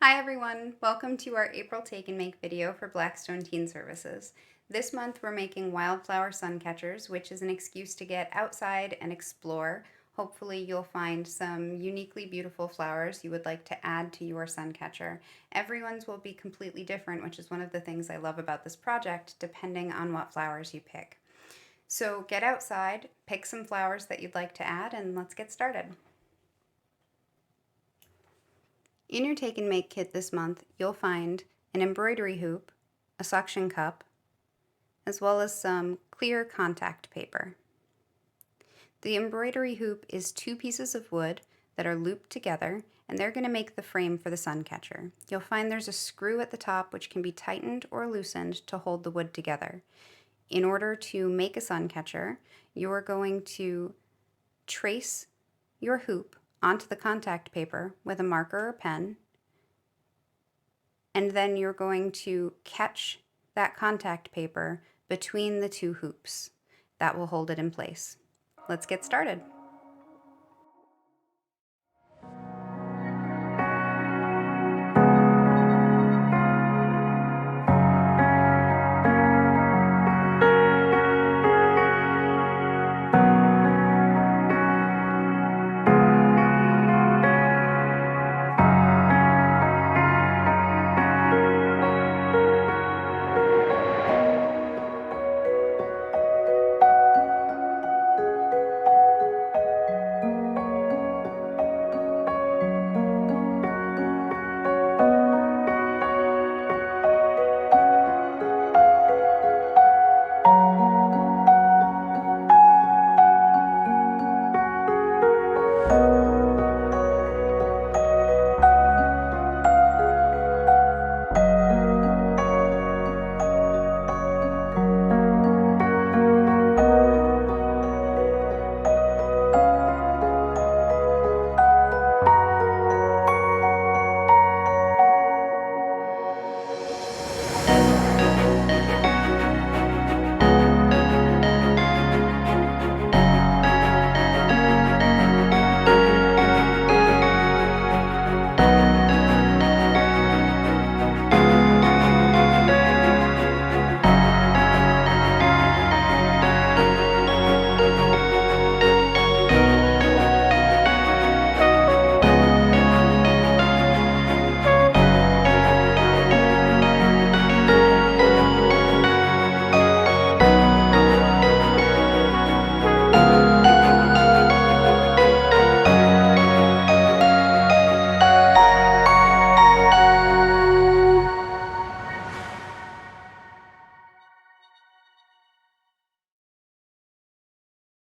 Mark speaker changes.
Speaker 1: Hi everyone, welcome to our April Take and Make video for Blackstone Teen Services. This month we're making Wildflower Suncatchers, which is an excuse to get outside and explore. Hopefully you'll find some uniquely beautiful flowers you would like to add to your suncatcher. Everyone's will be completely different, which is one of the things I love about this project, depending on what flowers you pick. So get outside, pick some flowers that you'd like to add, and let's get started. In your Take and Make kit this month, you'll find an embroidery hoop, a suction cup, as well as some clear contact paper. The embroidery hoop is 2 pieces of wood that are looped together, and they're going to make the frame for the sun catcher. You'll find there's a screw at the top which can be tightened or loosened to hold the wood together. In order to make a sun catcher, you're going to trace your hoop onto the contact paper with a marker or pen, and then you're going to catch that contact paper between the 2 hoops. That will hold it in place. Let's get started.